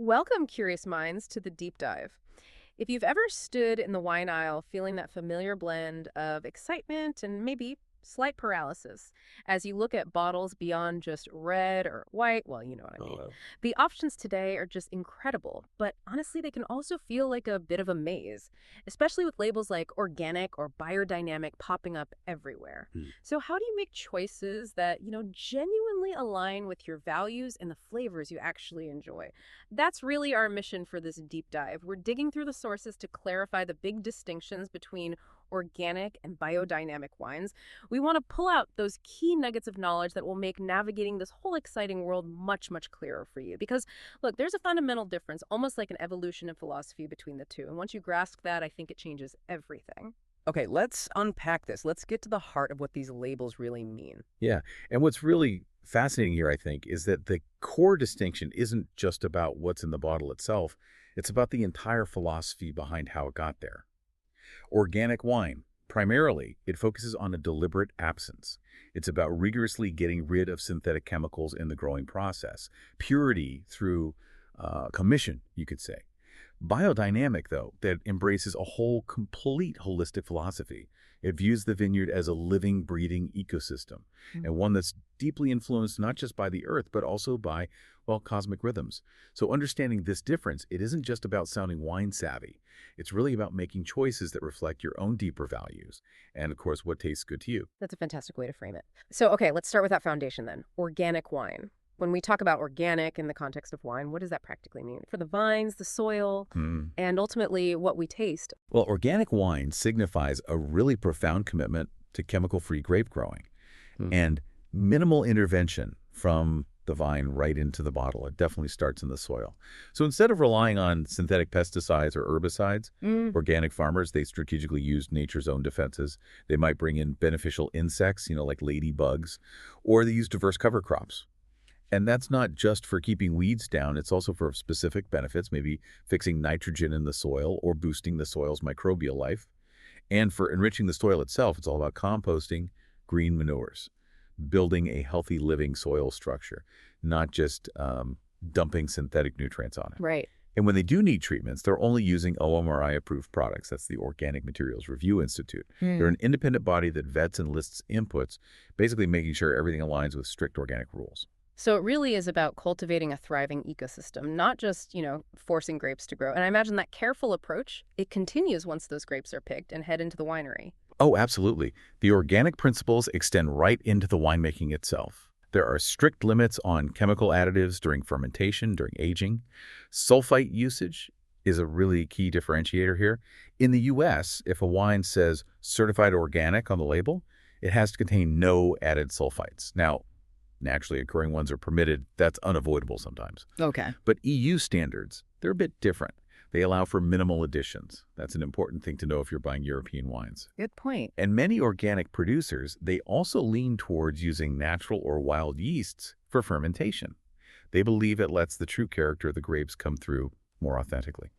Welcome, curious minds, to the deep dive. If you've ever stood in the wine aisle feeling that familiar blend of excitement and maybe slight paralysis as you look at bottles beyond just red or white, well, you know what I mean. Oh, The options today are just incredible, but honestly, they can also feel like a bit of a maze, especially with labels like organic or biodynamic popping up everywhere. hmm. So, how do you make choices that, genuinely align with your values and the flavors you actually enjoy? That's really our mission for this deep dive. We're digging through the sources to clarify the big distinctions between organic and biodynamic wines. We want to pull out those key nuggets of knowledge that will make navigating this whole exciting world much, much clearer for you. Because, look, there's a fundamental difference, almost like an evolution in philosophy between the two. And once you grasp that, I think it changes everything. Okay, let's unpack this. Let's get to the heart of what these labels really mean. Yeah. And what's really fascinating here, I think, is that the core distinction isn't just about what's in the bottle itself. It's about the entire philosophy behind how it got there. Organic wine, primarily, it focuses on a deliberate absence. It's about rigorously getting rid of synthetic chemicals in the growing process. Purity through commission, you could say. Biodynamic, though, that embraces a whole complete holistic philosophy. It views the vineyard as a living, breathing ecosystem, and one that's deeply influenced not just by the earth, but also by, well, cosmic rhythms. So understanding this difference, it isn't just about sounding wine savvy. It's really about making choices that reflect your own deeper values, and of course, what tastes good to you. That's a fantastic way to frame it. So, okay, let's start with that foundation then. Organic wine. When we talk about organic in the context of wine, what does that practically mean for the vines, the soil, Hmm. and ultimately what we taste? Well, organic wine signifies a really profound commitment to chemical-free grape growing and minimal intervention from the vine right into the bottle. It definitely starts in the soil. So instead of relying on synthetic pesticides or herbicides, Mm. organic farmers, they strategically use nature's own defenses. They might bring in beneficial insects, like ladybugs, or they use diverse cover crops. And that's not just for keeping weeds down, it's also for specific benefits, maybe fixing nitrogen in the soil or boosting the soil's microbial life. And for enriching the soil itself, it's all about composting green manures, building a healthy living soil structure, not just dumping synthetic nutrients on it. Right. And when they do need treatments, they're only using OMRI-approved products. That's the Organic Materials Review Institute. They're an independent body that vets and lists inputs, basically making sure everything aligns with strict organic rules. So it really is about cultivating a thriving ecosystem, not just, forcing grapes to grow. And I imagine that careful approach, it continues once those grapes are picked and head into the winery. Oh, absolutely. The organic principles extend right into the winemaking itself. There are strict limits on chemical additives during fermentation, during aging. Sulfite usage is a really key differentiator here. In the U.S., if a wine says certified organic on the label, it has to contain no added sulfites. Now, naturally occurring ones are permitted. That's unavoidable sometimes. Okay. But EU standards, they're a bit different. They allow for minimal additions. That's an important thing to know if you're buying European wines. Good point. And many organic producers, they also lean towards using natural or wild yeasts for fermentation. They believe it lets the true character of the grapes come through more authentically.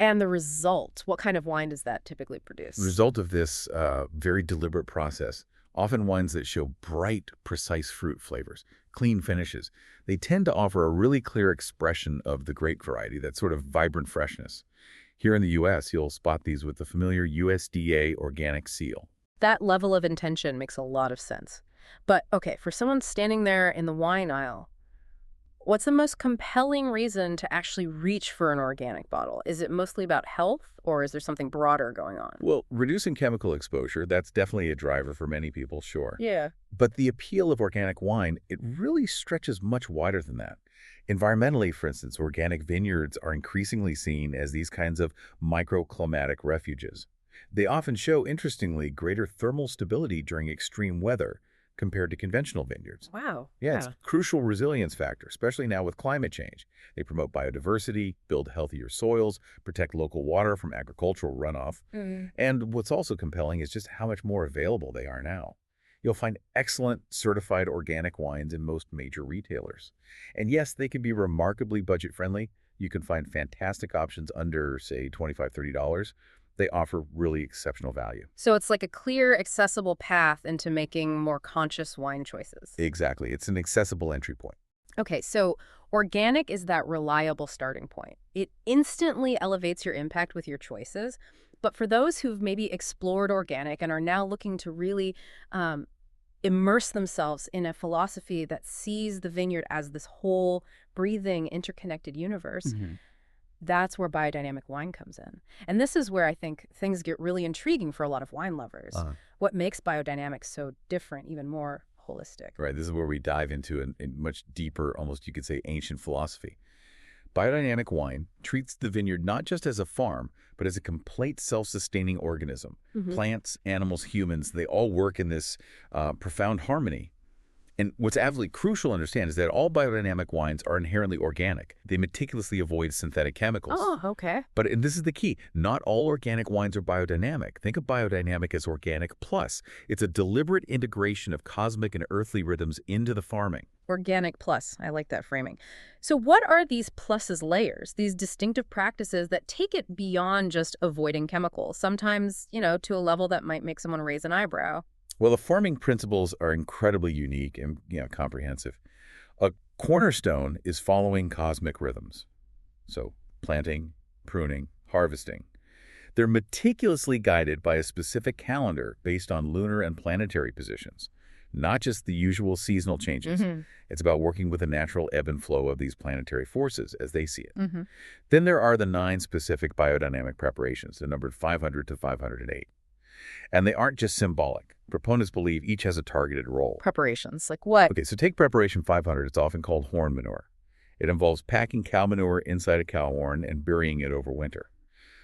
And the result, what kind of wine does that typically produce? The result of this very deliberate process, often wines that show bright, precise fruit flavors, clean finishes, they tend to offer a really clear expression of the grape variety, that sort of vibrant freshness. Here in the U.S., you'll spot these with the familiar USDA organic seal. That level of intention makes a lot of sense. But okay, for someone standing there in the wine aisle, what's the most compelling reason to actually reach for an organic bottle? Is it mostly about health, or is there something broader going on? Well, reducing chemical exposure, that's definitely a driver for many people, sure. Yeah. But the appeal of organic wine, it really stretches much wider than that. Environmentally, for instance, organic vineyards are increasingly seen as these kinds of microclimatic refuges. They often show, interestingly, greater thermal stability during extreme weather compared to conventional vineyards. Wow. Yeah, it's a crucial resilience factor, especially now with climate change. They promote biodiversity, build healthier soils, protect local water from agricultural runoff. Mm. And what's also compelling is just how much more available they are now. You'll find excellent certified organic wines in most major retailers. And yes, they can be remarkably budget-friendly. You can find fantastic options under, say, $25, $30. They offer really exceptional value. So it's like a clear, accessible path into making more conscious wine choices. Exactly. It's an accessible entry point. Okay, so Organic is that reliable starting point. It instantly elevates your impact with your choices. But for those who've maybe explored organic and are now looking to really um, immerse themselves in a philosophy that sees the vineyard as this whole, breathing, interconnected universe, Hmm. that's where biodynamic wine comes in. And this is where I think things get really intriguing for a lot of wine lovers. Uh, What makes biodynamic so different, even more holistic? right, this is where we dive into a much deeper, almost you could say ancient philosophy. Biodynamic wine treats the vineyard not just as a farm, but as a complete self-sustaining organism. Hmm. Plants, animals, humans, they all work in this profound harmony. And what's absolutely crucial to understand is that all biodynamic wines are inherently organic. They meticulously avoid synthetic chemicals. Oh, okay. But and this is the key, not all organic wines are biodynamic. Think of biodynamic as organic plus. It's a deliberate integration of cosmic and earthly rhythms into the farming. Organic plus. I like that framing. So what are these pluses layers, these distinctive practices that take it beyond just avoiding chemicals, sometimes, to a level that might make someone raise an eyebrow? Well, the farming principles are incredibly unique and comprehensive. A cornerstone is following cosmic rhythms. So planting, pruning, harvesting. They're meticulously guided by a specific calendar based on lunar and planetary positions, not just the usual seasonal changes. Hmm. It's about working with the natural ebb and flow of these planetary forces as they see it. Hmm. Then there are the 9 specific biodynamic preparations, they're numbered 500 to 508. And they aren't just symbolic. Proponents believe each has a targeted role. Preparations, like what? Okay, so take preparation 500. It's often called horn manure. It involves packing cow manure inside a cow horn and burying it over winter.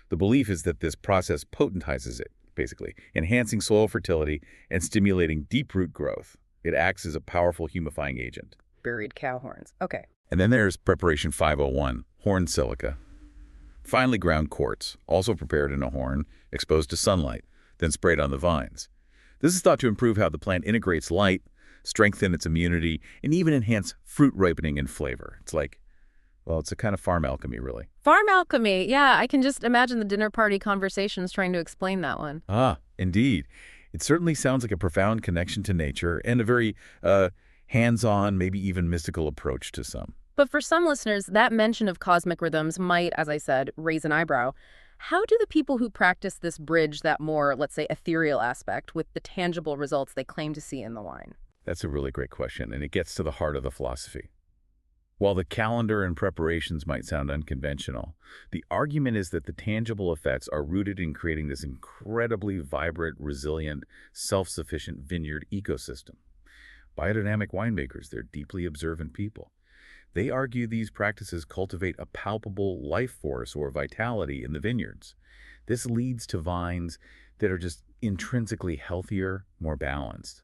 The belief is that this process potentizes it, basically, enhancing soil fertility and stimulating deep root growth. It acts as a powerful humifying agent. Buried cow horns. Okay. And then there's preparation 501, horn silica. Finely ground quartz, also prepared in a horn, exposed to sunlight, then sprayed on the vines. This is thought to improve how the plant integrates light, strengthen its immunity, and even enhance fruit ripening and flavor. It's like, well, it's a kind of farm alchemy, really. Farm alchemy. Yeah, I can just imagine the dinner party conversations trying to explain that one. Ah, indeed. It certainly sounds like a profound connection to nature and a very hands-on, maybe even mystical approach to some. But for some listeners, that mention of cosmic rhythms might, as I said, raise an eyebrow. How do the people who practice this bridge that more, let's say, ethereal aspect with the tangible results they claim to see in the wine? That's a really great question, and it gets to the heart of the philosophy. While the calendar and preparations might sound unconventional, the argument is that the tangible effects are rooted in creating this incredibly vibrant, resilient, self-sufficient vineyard ecosystem. Biodynamic winemakers, they're deeply observant people. They argue these practices cultivate a palpable life force or vitality in the vineyards. This leads to vines that are just intrinsically healthier, more balanced.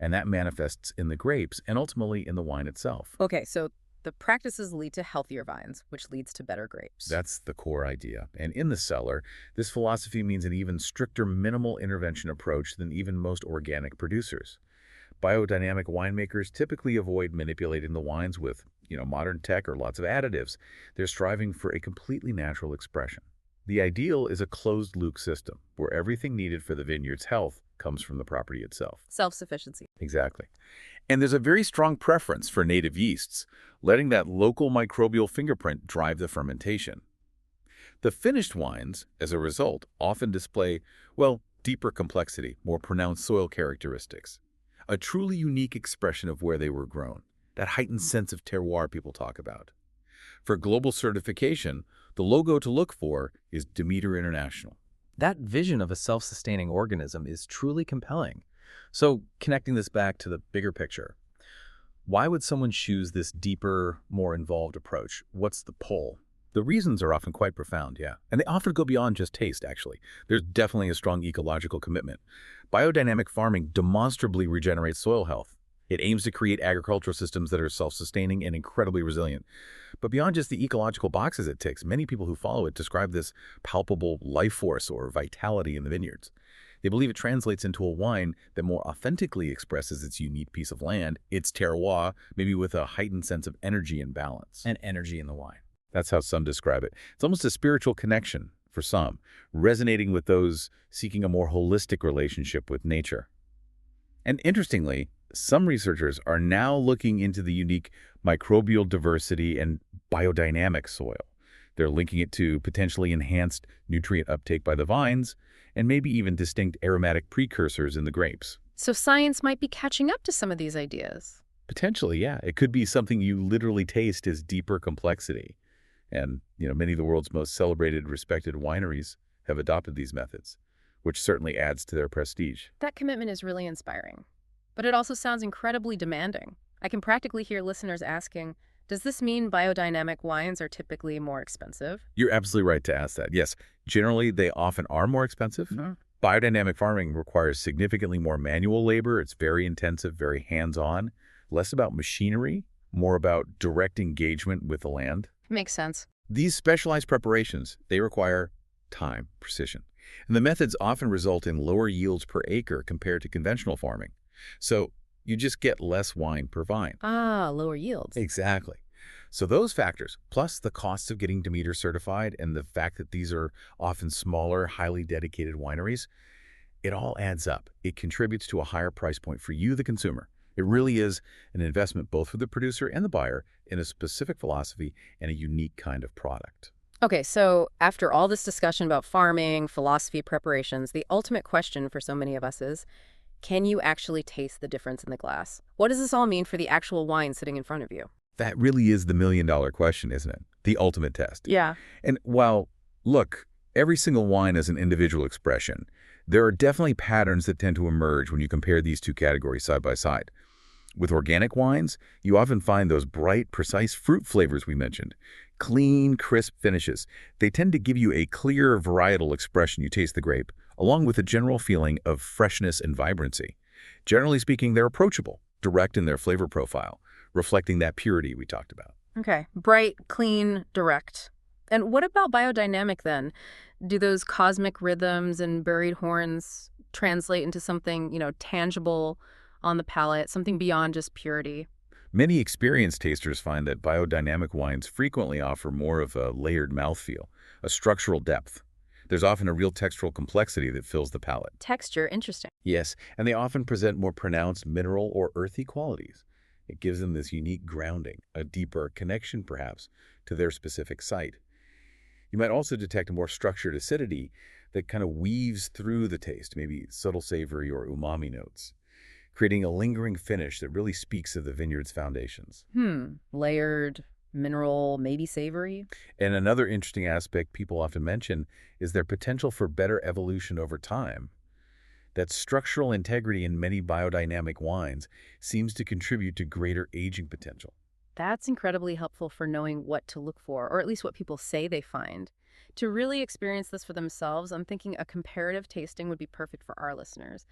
And that manifests in the grapes and ultimately in the wine itself. Okay, so the practices lead to healthier vines, which leads to better grapes. That's the core idea. And in the cellar, this philosophy means an even stricter minimal intervention approach than even most organic producers. Biodynamic winemakers typically avoid manipulating the wines with, modern tech or lots of additives. They're striving for a completely natural expression. The ideal is a closed-loop system where everything needed for the vineyard's health comes from the property itself. Self-sufficiency. Exactly. And there's a very strong preference for native yeasts, letting that local microbial fingerprint drive the fermentation. The finished wines, as a result, often display, deeper complexity, more pronounced soil characteristics. A truly unique expression of where they were grown, that heightened sense of terroir people talk about. For global certification, the logo to look for is Demeter International. That vision of a self-sustaining organism is truly compelling. So, connecting this back to the bigger picture, why would someone choose this deeper, more involved approach? What's the pull? The reasons are often quite profound, yeah. And they often go beyond just taste, actually. There's definitely a strong ecological commitment. Biodynamic farming demonstrably regenerates soil health. It aims to create agricultural systems that are self-sustaining and incredibly resilient. But beyond just the ecological boxes it ticks, many people who follow it describe this palpable life force or vitality in the vineyards. They believe it translates into a wine that more authentically expresses its unique piece of land, its terroir, maybe with a heightened sense of energy and balance. And energy in the wine. That's how some describe it. It's almost a spiritual connection for some, resonating with those seeking a more holistic relationship with nature. And interestingly, some researchers are now looking into the unique microbial diversity, and biodynamic soil. They're linking it to potentially enhanced nutrient uptake by the vines and maybe even distinct aromatic precursors in the grapes. So science might be catching up to some of these ideas. Potentially, yeah. It could be something you literally taste as deeper complexity. And, many of the world's most celebrated, respected wineries have adopted these methods, which certainly adds to their prestige. That commitment is really inspiring. But it also sounds incredibly demanding. I can practically hear listeners asking, does this mean biodynamic wines are typically more expensive? You're absolutely right to ask that. Yes, generally they often are more expensive. Mhm. Biodynamic farming requires significantly more manual labor. It's very intensive, very hands-on, less about machinery, more about direct engagement with the land. Makes sense. These specialized preparations, they require time, precision. And the methods often result in lower yields per acre compared to conventional farming. So you just get less wine per vine. Ah, lower yields. Exactly. So those factors, plus the costs of getting Demeter certified and the fact that these are often smaller, highly dedicated wineries, it all adds up. It contributes to a higher price point for you, the consumer. It really is an investment both for the producer and the buyer in a specific philosophy and a unique kind of product. Okay, so after all this discussion about farming, philosophy, preparations, the ultimate question for so many of us is, can you actually taste the difference in the glass? What does this all mean for the actual wine sitting in front of you? That really is the million-dollar question, isn't it? The ultimate test. Yeah. And while, look, every single wine is an individual expression, there are definitely patterns that tend to emerge when you compare these two categories side by side. With organic wines, you often find those bright, precise fruit flavors we mentioned. Clean, crisp finishes. They tend to give you a clear, varietal expression you taste the grape, along with a general feeling of freshness and vibrancy. Generally speaking, they're approachable, direct in their flavor profile, reflecting that purity we talked about. Okay. Bright, clean, direct. And what about biodynamic then? Do those cosmic rhythms and buried horns translate into something, tangible on the palate, something beyond just purity? Many experienced tasters find that biodynamic wines frequently offer more of a layered mouthfeel, a structural depth. There's often a real textural complexity that fills the palate. Texture, interesting. Yes, and they often present more pronounced mineral or earthy qualities. It gives them this unique grounding, a deeper connection perhaps to their specific site. You might also detect a more structured acidity that kind of weaves through the taste, maybe subtle savory or umami notes, creating a lingering finish that really speaks of the vineyard's foundations. Layered, mineral, maybe savory? And another interesting aspect people often mention is their potential for better evolution over time. That structural integrity in many biodynamic wines seems to contribute to greater aging potential. That's incredibly helpful for knowing what to look for, or at least what people say they find. To really experience this for themselves, I'm thinking a comparative tasting would be perfect for our listeners.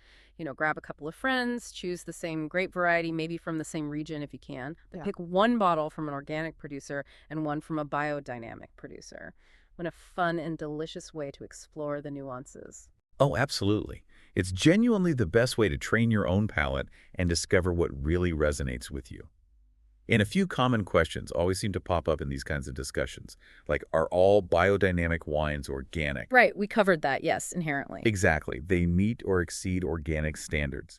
Grab a couple of friends, choose the same grape variety, maybe from the same region if you can, but pick one bottle from an organic producer and one from a biodynamic producer. What a fun and delicious way to explore the nuances. Oh, absolutely. It's genuinely the best way to train your own palate and discover what really resonates with you. And a few common questions always seem to pop up in these kinds of discussions, like, are all biodynamic wines organic? Right, we covered that, yes, inherently. Exactly. They meet or exceed organic standards.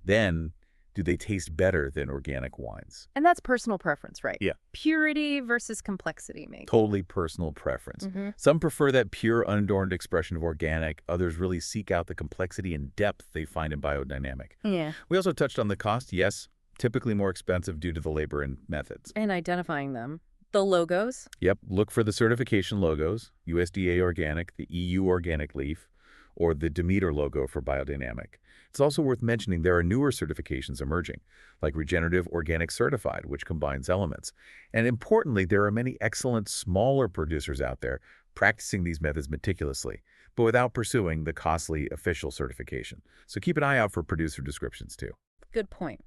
Then, do they taste better than organic wines? And that's personal preference, right? Yeah. Purity versus complexity, maybe. Totally personal preference. Some prefer that pure, unadorned expression of organic. Others really seek out the complexity and depth they find in biodynamic. Yeah. We also touched on the cost, yes. Typically more expensive due to the labor and methods. And identifying them. The logos? Yep, look for the certification logos, USDA Organic, the EU Organic Leaf, or the Demeter logo for biodynamic. It's also worth mentioning there are newer certifications emerging, like Regenerative Organic Certified, which combines elements. And importantly, there are many excellent smaller producers out there practicing these methods meticulously, but without pursuing the costly official certification. So keep an eye out for producer descriptions too. Good point.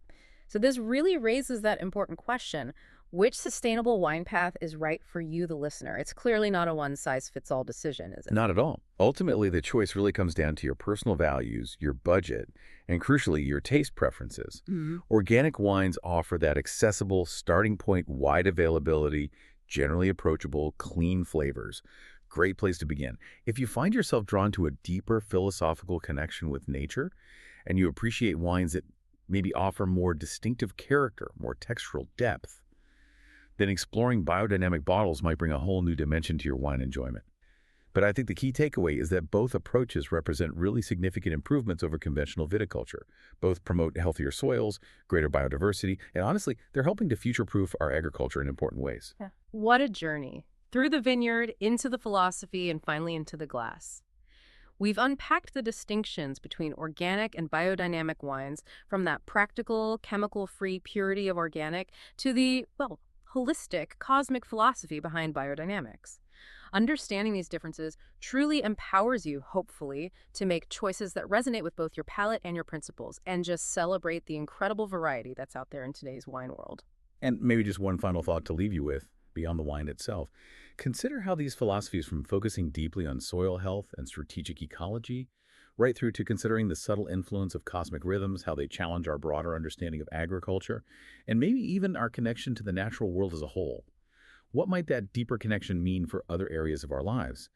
So this really raises that important question. Which sustainable wine path is right for you, the listener? It's clearly not a one-size-fits-all decision, is it? Not at all. Ultimately, the choice really comes down to your personal values, your budget, and crucially, your taste preferences. Organic wines offer that accessible, starting point, wide availability, generally approachable, clean flavors. Great place to begin. If you find yourself drawn to a deeper philosophical connection with nature, and you appreciate wines that maybe offer more distinctive character, more textural depth, then exploring biodynamic bottles might bring a whole new dimension to your wine enjoyment. But I think the key takeaway is that both approaches represent really significant improvements over conventional viticulture. Both promote healthier soils, greater biodiversity, and honestly, they're helping to future-proof our agriculture in important ways. Yeah. What a journey. Through the vineyard, into the philosophy, and finally into the glass. We've unpacked the distinctions between organic and biodynamic wines, from that practical, chemical-free purity of organic to the, well, holistic, cosmic philosophy behind biodynamics. Understanding these differences truly empowers you, hopefully, to make choices that resonate with both your palate and your principles, and just celebrate the incredible variety that's out there in today's wine world. And maybe just one final thought to leave you with, beyond the wine itself. Consider how these philosophies, from focusing deeply on soil health and strategic ecology, right through to considering the subtle influence of cosmic rhythms, how they challenge our broader understanding of agriculture, and maybe even our connection to the natural world as a whole. What might that deeper connection mean for other areas of our lives,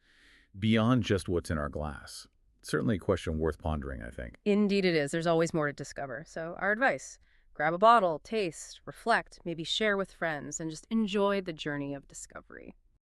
beyond just what's in our glass? Certainly a question worth pondering, I think. Indeed it is. There's always more to discover. So our advice, grab a bottle, taste, reflect, maybe share with friends, and just enjoy the journey of discovery.